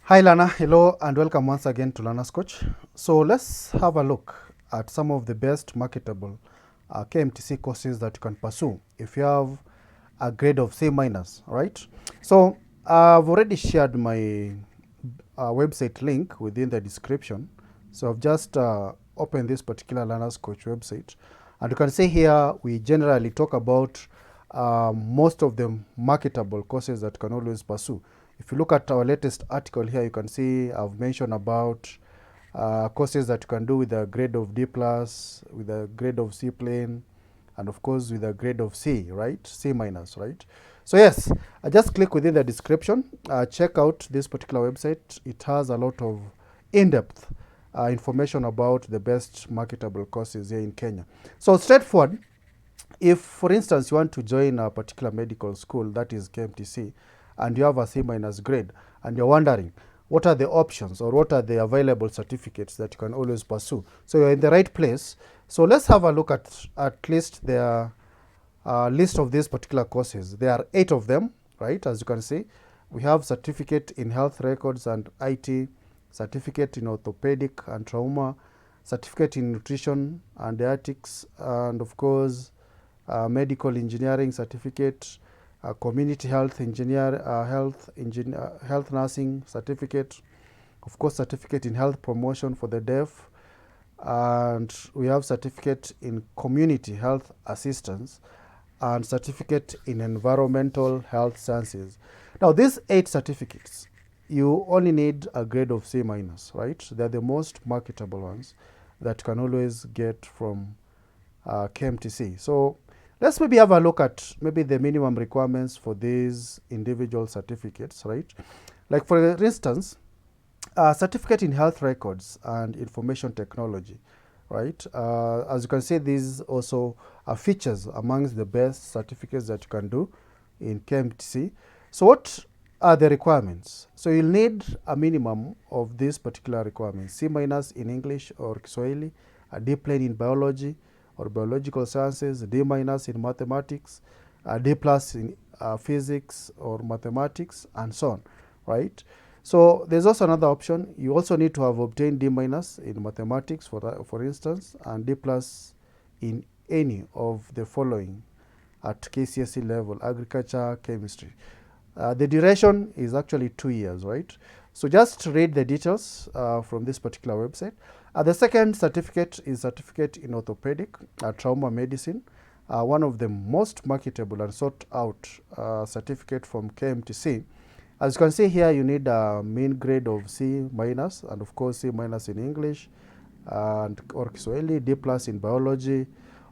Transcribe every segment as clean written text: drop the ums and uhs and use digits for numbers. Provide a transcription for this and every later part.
Hi Lana, hello and welcome once again to Lana's Coach. So let's have a look at some of the best marketable KMTC courses that you can pursue if you have a grade of C minus, right? So I've already shared my website link within the description. So I've just opened this particular Learner's Coach website. And you can see here we generally talk about most of the marketable courses that you can always pursue. If you look at our latest article here, you can see I've mentioned about courses that you can do with a grade of D plus, with a grade of C plane, and of course with a grade of C, right? C minus, right? So yes, just click within the description, check out this particular website. It has a lot of in-depth information about the best marketable courses here in Kenya. So straightforward, if for instance you want to join a particular medical school, that is KMTC, and you have a C minus grade, and you're wondering what are the options or what are the available certificates that you can always pursue, so you're in the right place. So let's have a look at least the list of these particular courses. There are 8 of them, right? As you can see, we have certificate in health records and IT, certificate in orthopedic and trauma, certificate in nutrition and dietetics, and of course medical engineering certificate, community health engineer, health nursing certificate, of course certificate in health promotion for the deaf, and we have certificate in community health assistance and certificate in environmental health sciences. Now these 8 certificates, you only need a grade of C minus, right? They're the most marketable ones that you can always get from KMTC. So let's maybe have a look at maybe the minimum requirements for these individual certificates, right? Like for instance, certificate in health records and information technology, right? As you can see, these also are features amongst the best certificates that you can do in KMTC. So what are the requirements? So you'll need a minimum of these particular requirements: C minus in English or Kiswahili, a D plane in biology or biological sciences, D minus in mathematics, a D plus in physics or mathematics, and so on, right? So there's also another option. You also need to have obtained D minus in mathematics, for instance, and D plus in any of the following at KCSE level: agriculture, chemistry. The duration is actually 2 years, right? So just read the details from this particular website. The second certificate is certificate in orthopedic, trauma medicine, one of the most marketable and sought out certificate from KMTC. As you can see here, you need a mean grade of C minus, and of course C minus in English and or Kiswahili, D plus in biology.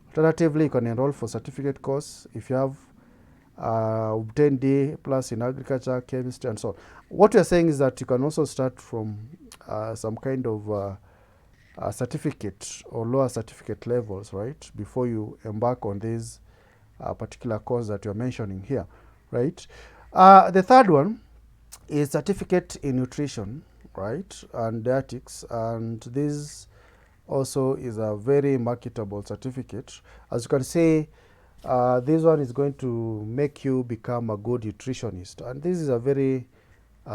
Alternatively, you can enroll for certificate course if you have obtained D plus in agriculture, chemistry, and so on. What we are saying is that you can also start from some kind of certificate or lower certificate levels, right, before you embark on this particular course that you're mentioning here, right? The third one is certificate in nutrition, right, and dietetics, and this also is a very marketable certificate. As you can see, this one is going to make you become a good nutritionist, and this is a very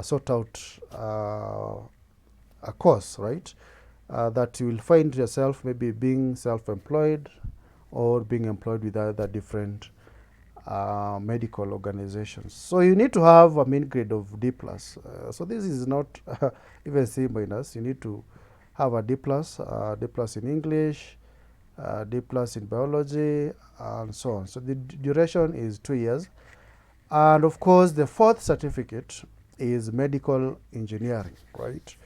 sought out a course, right, that you will find yourself maybe being self-employed or being employed with other different medical organizations. So you need to have a mean grade of D plus. So this is not even C minus. You need to have a D plus in English, D plus in biology, and so on. So the duration is 2 years. And of course, the fourth certificate is medical engineering, right?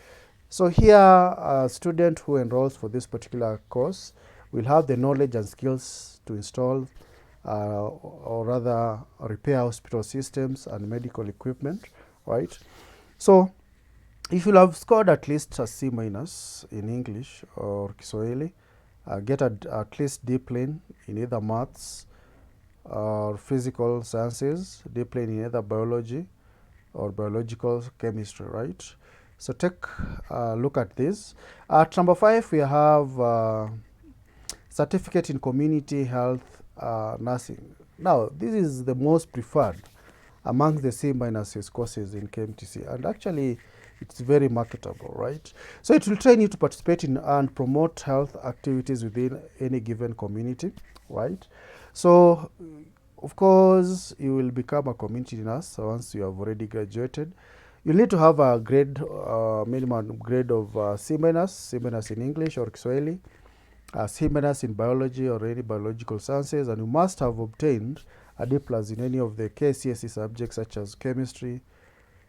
So here, a student who enrolls for this particular course will have the knowledge and skills to install or rather repair hospital systems and medical equipment, right? So if you have scored at least a C minus in English or Kiswahili, get at least D plane in either maths or physical sciences, D plane in either biology or biological chemistry, right? So take a look at this. At number 5, we have certificate in community health nursing. Now, this is the most preferred among the C minuses courses in KMTC, and actually It's very marketable, right? So it will train you to participate in and promote health activities within any given community, right? So, of course, you will become a community nurse once you have already graduated. You need to have a grade, minimum grade of C minus, C minus in English or Kiswahili, C minus in biology or any biological sciences, and you must have obtained a D plus in any of the KCSE subjects such as chemistry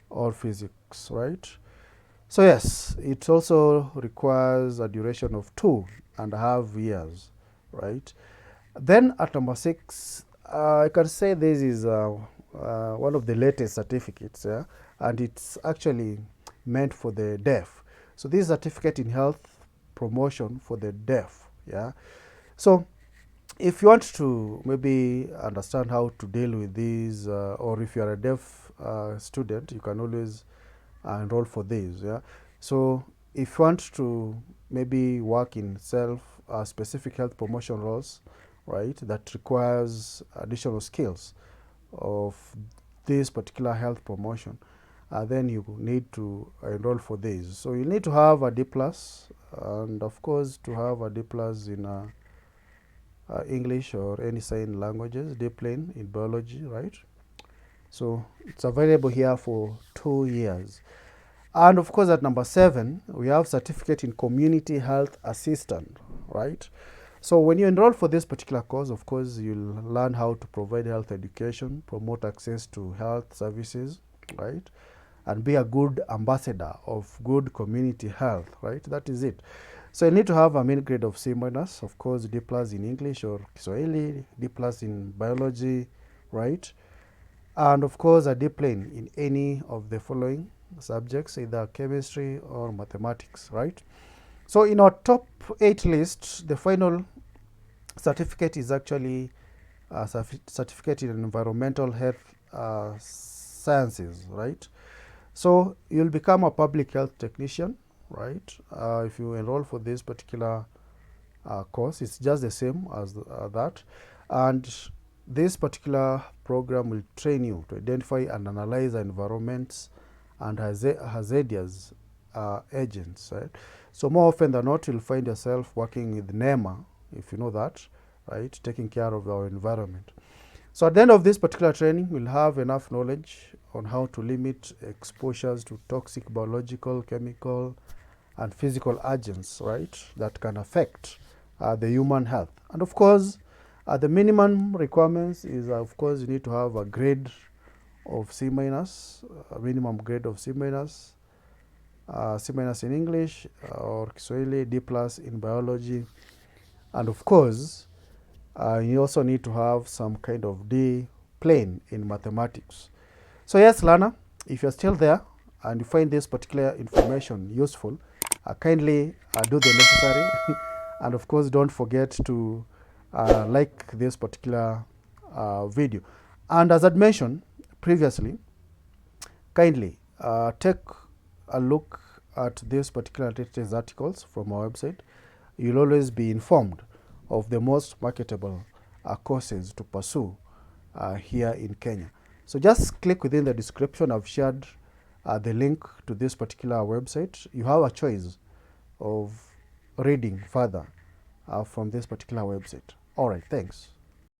or physics, right? So yes, it also requires a duration of 2.5 years, right? Then at number 6, I can say this is one of the latest certificates, yeah? And it's actually meant for the deaf. So this is certificate in health promotion for the deaf, yeah? So if you want to maybe understand how to deal with these, or if you are a deaf student, you can always enroll for this, yeah? So if you want to maybe work in specific health promotion roles, right, that requires additional skills of this particular health promotion, then you need to enroll for this. So you need to have a D plus, and of course to have a D plus in English or any sign languages, D plane in biology, right? So it's available here for 2 years. And of course, at number 7, we have certificate in community health assistant, right? So when you enroll for this particular course, of course, you'll learn how to provide health education, promote access to health services, right? And be a good ambassador of good community health, right? That is it. So you need to have a mean grade of C minus, of course, D plus in English or Kiswahili, D plus in biology, right? And of course, a D plane in any of the following subjects, either chemistry or mathematics, right? So in our top 8 list, the final certificate is actually a certificate in environmental health sciences, right? So you'll become a public health technician, right? If you enroll for this particular course, it's just the same as that. And this particular program will train you to identify and analyze environments and hazardous agents, right? So more often than not, you'll find yourself working with NEMA, if you know that, right? Taking care of our environment. So at the end of this particular training, we'll have enough knowledge on how to limit exposures to toxic biological, chemical, and physical agents, right, that can affect the human health. And of course, the minimum requirements is, of course, you need to have a grade of C minus, a minimum grade of C minus, C minus in English or Kiswahili, D plus in biology, and of course, you also need to have some kind of D plane in mathematics. So yes, learner, if you're still there and you find this particular information useful, kindly do the necessary and of course don't forget to like this particular video. And as I'd mentioned previously, kindly take a look at this particular latest articles from our website. You'll always be informed of the most marketable courses to pursue here in Kenya. So just click within the description. I've shared the link to this particular website. You have a choice of reading further from this particular website. All right, thanks.